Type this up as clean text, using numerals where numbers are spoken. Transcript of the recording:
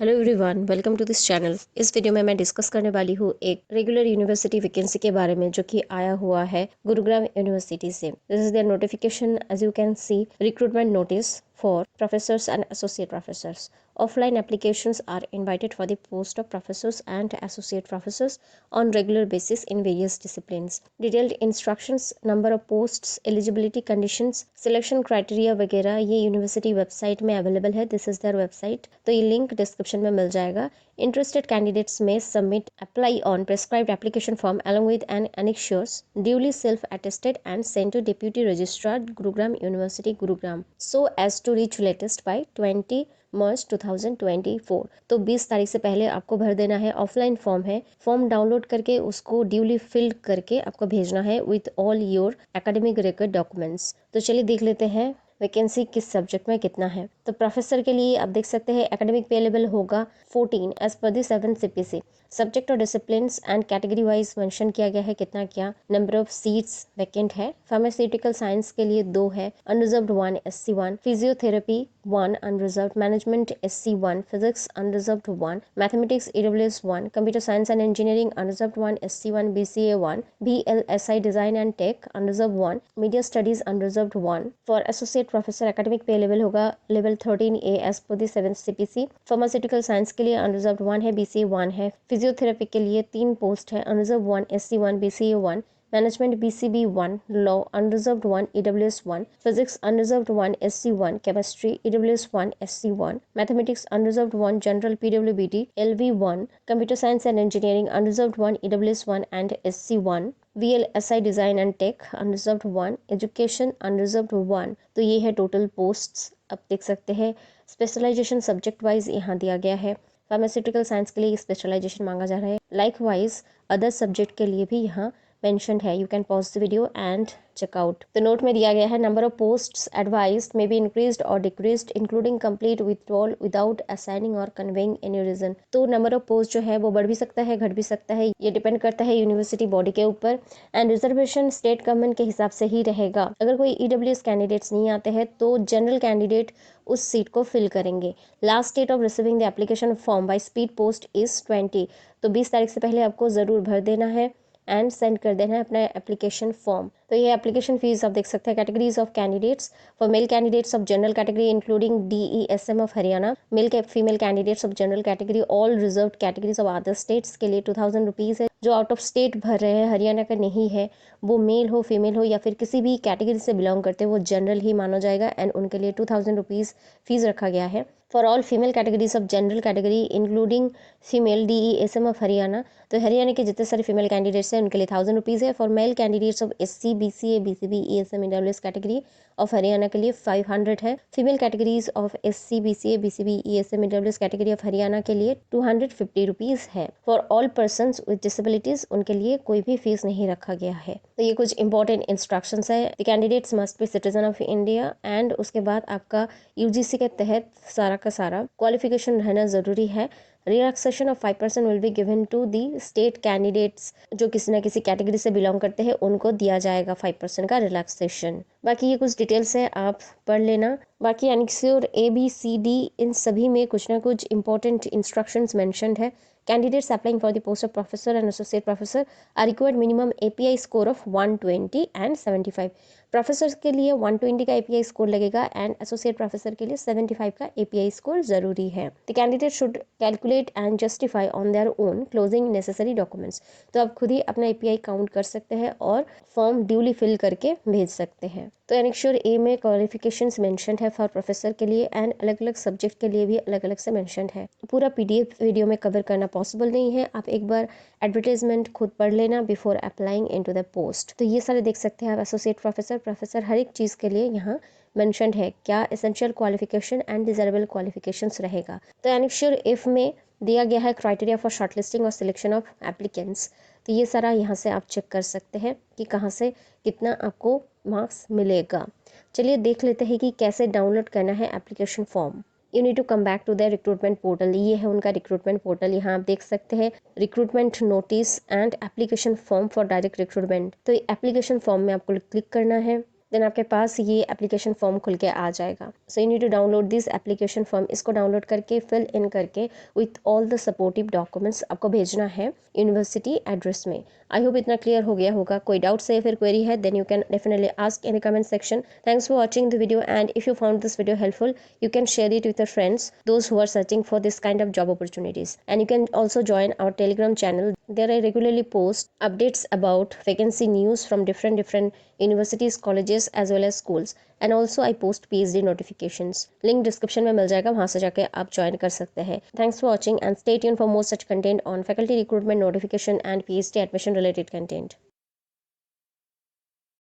Hello everyone, welcome to this channel. इस video में मैं डिस्कस करने वाली हूँ एक रेगुलर यूनिवर्सिटी वैकेंसी के बारे में जो कि आया हुआ है गुरुग्राम यूनिवर्सिटी से। This is the notification as you can see, recruitment notice for professors and associate professors. Offline applications are invited for the post of professors and associate professors on regular basis in various disciplines. Detailed instructions, number of posts, eligibility conditions, selection criteria वगैरह ये university website में available है। This is their website, तो ये link description में मिल जाएगा। Interested candidates may submit apply on prescribed application form along with an annexures duly self-attested and sent to Deputy Registrar Gurugram University Gurugram so as to reach latest by 20 March 2024। तो 20 तारीख से पहले आपको भर देना है। ऑफलाइन फॉर्म है, form download करके उसको ड्यूली फिल्ड करके आपको भेजना है with all your academic record documents. तो चलिए देख लेते हैं वैकेंसी किस सब्जेक्ट में कितना है। तो प्रोफेसर के लिए आप देख सकते हैं एकेडमिक पे लेवल होगा 14 as per the 7 CPC। Subject और disciplines and category wise mention किया गया है कितना क्या। नंबर ऑफ सीट्स वैकेंट है। फार्मास्यूटिकल साइंस के लिए 2 है, unreserved 1 SC1, physiotherapy 1 unreserved, management SC1, physics unreserved 1, mathematics EWS 1, computer science and engineering unreserved 1 SC1, BCA 1, VLSI design and tech unreserved 1, media studies unreserved 1। For associate professor academic pay level होगा level 13A as per the 7 CPC। Pharmaceutical science के लिए unreserved 1 है, BCA 1 है। Physiotherapy के लिए 3 post है, unreserved 1 SC1, BCA 1, management BCB 1, law unreserved 1 EWS 1, physics unreserved 1 SC1, chemistry EWS 1 SC1, mathematics unreserved 1 general PWBT LV 1, computer science and engineering unreserved 1 EWS 1 and SC1, VLSI design and tech unreserved 1, education unreserved 1। तो ये है total posts. अब देख सकते हैं specialisation subject wise यहाँ दिया गया है। फार्मास्यूटिकल साइंस के लिए स्पेशलाइजेशन मांगा जा रहा है। लाइक वाइज अदर सब्जेक्ट के लिए भी यहाँ मेंशन्ड है। You can pause the video and check out. तो नोट में दिया गया है number of posts advised may be increased और decreased including complete withdrawal without assigning और कन्वेइंग एनी रीजन। तो नंबर ऑफ पोस्ट जो है वो बढ़ भी सकता है, घट भी सकता है, ये डिपेंड करता है यूनिवर्सिटी बॉडी के ऊपर। एंड रिजर्वेशन स्टेट गवर्नमेंट के हिसाब से ही रहेगा। अगर कोई EWS कैंडिडेट्स नहीं आते हैं तो जनरल कैंडिडेट उस सीट को फिल करेंगे। Last date of receiving the application form by speed post is 20। तो 20 तारीख से पहले आपको जरूर भर देना है एंड सेंड कर देना है अपना एप्लीकेशन फॉर्म। तो ये एप्लीकेशन फीस आप देख सकते हैं। Categories of candidates for male candidates of general category including DESM of Haryana, male female candidates of general category all reserved categories of other states के लिए 2000 रुपीज़ है। जो आउट ऑफ स्टेट भर रहे हैं, हरियाणा का नहीं है, वो मेल हो फीमेल हो या फिर किसी भी कैटेगरी से बिलोंग करते हैं, वो जनरल ही माना जाएगा एंड उनके लिए 2000 रुपीज़ फीस रखा गया है। For all female categories of general category including female DESM of Haryana, तो हरियाणा के जितने सारे फीमेल कैंडिडेट्स हैं उनके लिए 1000 रुपीज़ है। For male candidates of SC BCA BCB ESM EWS category of Haryana के लिए 500 है। Female categories of SC BCA BCB ESM EWS category of Haryana के लिए 250 रुपीज़ है। For all persons with disabilities उनके लिए कोई भी फीस नहीं रखा गया है। तो ये कुछ इंपॉर्टेंट इंस्ट्रक्शंस है। The candidates must be citizen of India and उसके बाद आपका UGC के तहत सारा का सारा क्वालिफिकेशन रहना ज़रूरी है। Relaxation of 5% will be given to the state candidates, जो किसी न किसी कैटेगरी से बिलोंग करते हैं उनको दिया जाएगा 5% का रिलैक्सेशन। बाकी ये कुछ डिटेल्स है, आप पढ़ लेना। बाकी एनेक्स्योर ABCD इन सभी में कुछ ना कुछ इंपॉर्टेंट इंस्ट्रक्शंस मेंशन्ड है। Candidates applying for the post of professor and associate professor are required minimum API score of 120 and 75। Professor के लिए 120 का API स्कोर लगेगा एंड एसोसिएट प्रोफेसर के लिए 75 का API स्कोर जरूरी है। The candidate should calculate and justify on their own closing necessary documents. तो आप खुद ही अपना API काउंट कर सकते हैं और फॉर्म ड्यूली फिल करके भेज सकते हैं। तो एनेक्स्योर A में क्वालिफिकेशंस मेंशन्ड है फॉर प्रोफेसर के लिए एंड अलग अलग सब्जेक्ट के लिए भी अलग अलग से मेंशन्ड है। पूरा PDF वीडियो में कवर करना पॉसिबल नहीं है, आप एक बार एडवर्टाइजमेंट खुद पढ़ लेना before applying into the post. तो ये सारे देख सकते हैं आप, एसोसिएट प्रोफेसर हर एक चीज़ के लिए यहाँ मेंशन्ड है क्या essential qualification and desirable qualifications रहेगा। तो एनेक्स्योर F में दिया गया है क्राइटेरिया फॉर शॉर्टलिस्टिंग और सिलेक्शन ऑफ एप्लीकेंट्स। तो ये सारा यहाँ से आप चेक कर सकते हैं कि कहाँ से कितना आपको मार्क्स मिलेगा। चलिए देख लेते हैं कि कैसे डाउनलोड करना है application form. You need to come back to the recruitment portal. ये है उनका रिक्रूटमेंट पोर्टल। यहाँ आप देख सकते हैं recruitment notice and application form for direct recruitment. तो एप्लीकेशन फॉर्म में आपको क्लिक करना है। देन आपके पास ये एप्लीकेशन फॉर्म खुल के आ जाएगा। So you need to download this application form. इसको डाउनलोड करके फिल इन करके with all the supportive documents आपको भेजना है यूनिवर्सिटी एड्रेस में। आई होप इतना क्लियर हो गया होगा। कोई डाउट्स है फिर क्वेरी है then you can definitely ask in the comment section. Thanks for watching the video and if you found this video helpful you can share it with your friends, those who are searching for this kind of job opportunities. And you can also join our Telegram channel. There I regularly post updates about vacancy news from different universities, colleges as well as schools. And also I post PhD notifications. Link description में मिल जाएगा, वहाँ से जाके आप join कर सकते हैं. Thanks for watching and stay tuned for more such content on faculty recruitment notification and PhD admission related content.